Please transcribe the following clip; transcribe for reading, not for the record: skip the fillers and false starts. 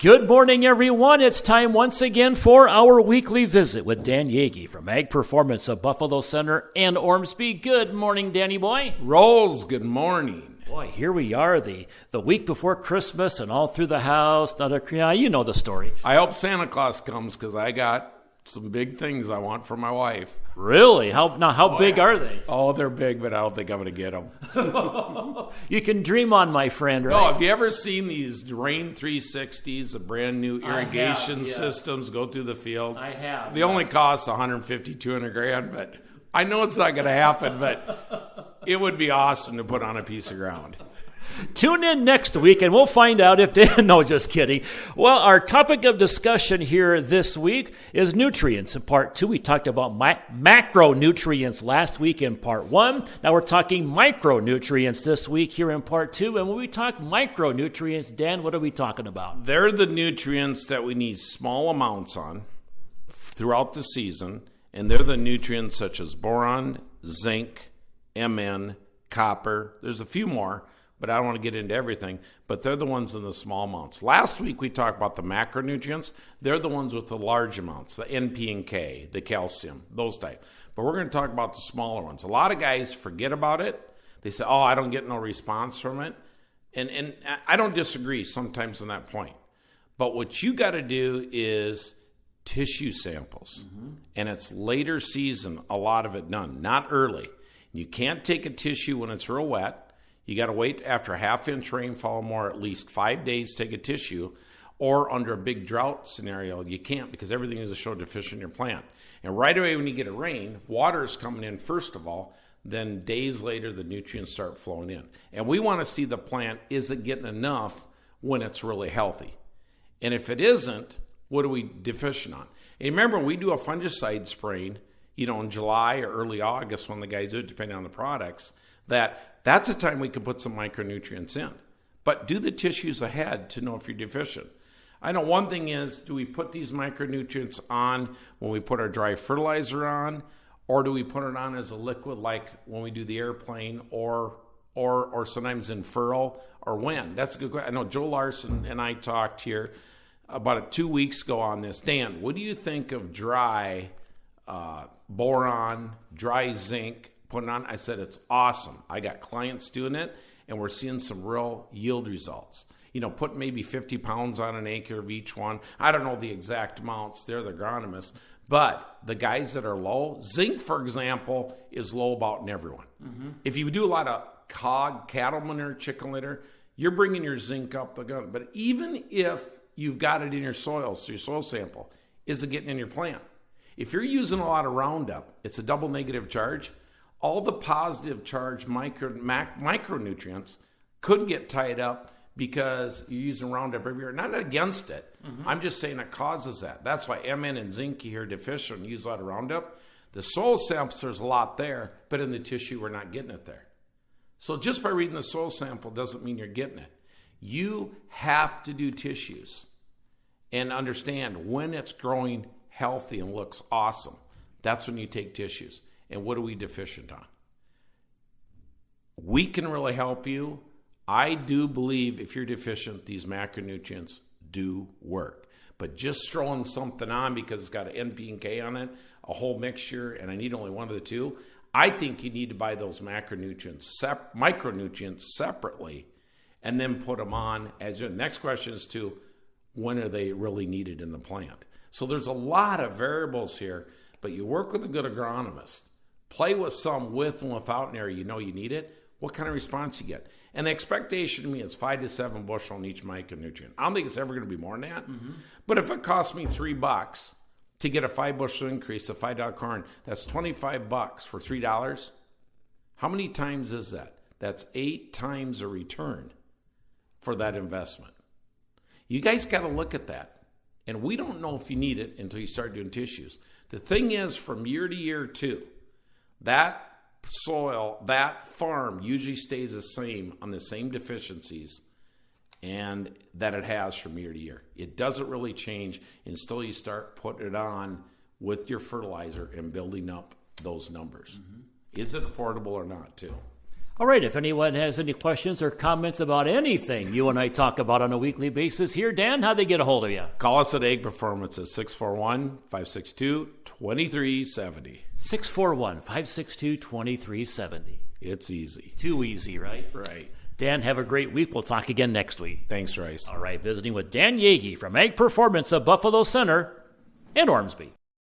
Good morning, everyone. It's time once again for our weekly visit with Dan Yagi from Ag Performance of Buffalo Center and Ormsby. Good morning, Danny boy. Rolls, good morning. Boy, here we are, the week before Christmas and all through the house. You know the story. I hope Santa Claus comes because I got some big things I want for my wife. Really? How big are they? Oh, they're big, but I don't think I'm going to get them. You can dream on, my friend, right? No, have you ever seen these Rain 360s, the brand new irrigation systems go through the field? I have. They only cost $150,000, $200,000, but I know it's not going to happen, but it would be awesome to put on a piece of ground. Tune in next week and we'll find out if Dan, no, just kidding. Well, our topic of discussion here this week is nutrients in part 2. We talked about macronutrients last week in part 1. Now we're talking micronutrients this week here in part 2. And when we talk micronutrients, Dan, what are we talking about? They're the nutrients that we need small amounts on throughout the season. And they're the nutrients such as boron, zinc, Mn, copper. There's a few more, but I don't want to get into everything. But they're the ones in the small amounts. Last week we talked about the macronutrients. They're the ones with the large amounts, the NP and K, the calcium, those type. But we're going to talk about the smaller ones. A lot of guys forget about it. They say, oh, I don't get no response from it. And I don't disagree sometimes on that point. But what you got to do is tissue samples. And it's later season, a lot of it done, not early. You can't take a tissue when it's real wet. You got to wait after a half-inch rainfall or more, at least 5 days to take a tissue. Or under a big drought scenario, you can't because everything is a show deficient in your plant. And right away when you get a rain, water is coming in first of all. Then days later, the nutrients start flowing in. And we want to see the plant, is it getting enough when it's really healthy? And if it isn't, what are we deficient on? And remember, when we do a fungicide spraying, in July or early August when the guys do it, depending on the products, that's a time we can put some micronutrients in. But do the tissues ahead to know if you're deficient. I know one thing is, do we put these micronutrients on when we put our dry fertilizer on, or do we put it on as a liquid like when we do the airplane or sometimes in furrow, or when? That's a good question. I know Joe Larson and I talked here about 2 weeks ago on this. Dan, what do you think of dry boron, dry zinc, putting on? I said, it's awesome. I got clients doing it, and we're seeing some real yield results. Put maybe 50 pounds on an acre of each one. I don't know the exact amounts. They're the agronomists. But the guys that are low, zinc, for example, is low about in everyone. If you do a lot of cattle manure, chicken litter, you're bringing your zinc up the gun. But even if you've got it in your soil, so your soil sample, is it getting in your plant? If you're using a lot of Roundup, it's a double negative charge. All the positive charge micronutrients could get tied up because you're using Roundup every year. Not against it. I'm just saying it causes that. That's why Mn and zinc you hear deficient and use a lot of Roundup. The soil samples, there's a lot there, but in the tissue, we're not getting it there. So just by reading the soil sample doesn't mean you're getting it. You have to do tissues and understand when it's growing healthy and looks awesome. That's when you take tissues. And what are we deficient on? We can really help you. I do believe if you're deficient, these macronutrients do work. But just throwing something on because it's got an NP and K on it, a whole mixture, and I need only one of the two, I think you need to buy those micronutrients separately and then put them on. The next question is when are they really needed in the plant? So there's a lot of variables here, but you work with a good agronomist. Play with some with and without an area you know you need it. What kind of response you get? And the expectation to me is 5 to 7 bushel on each micronutrient. I don't think it's ever going to be more than that. But if it costs me $3 to get a 5 bushel increase of $5 corn, that's $25 for $3. How many times is that? That's 8 times a return for that investment. You guys got to look at that. And we don't know if you need it until you start doing tissues. The thing is, from year to year too, that soil, that farm usually stays the same on the same deficiencies and that it has from year to year. It doesn't really change until you start putting it on with your fertilizer and building up those numbers. Is it affordable or not too? All right, if anyone has any questions or comments about anything you and I talk about on a weekly basis here, Dan, how they get a hold of you? Call us at Ag Performance at 641-562-2370. 641-562-2370. It's easy. Too easy, right? Right. Dan, have a great week. We'll talk again next week. Thanks, Rice. All right, visiting with Dan Yagi from Ag Performance of Buffalo Center in Ormsby.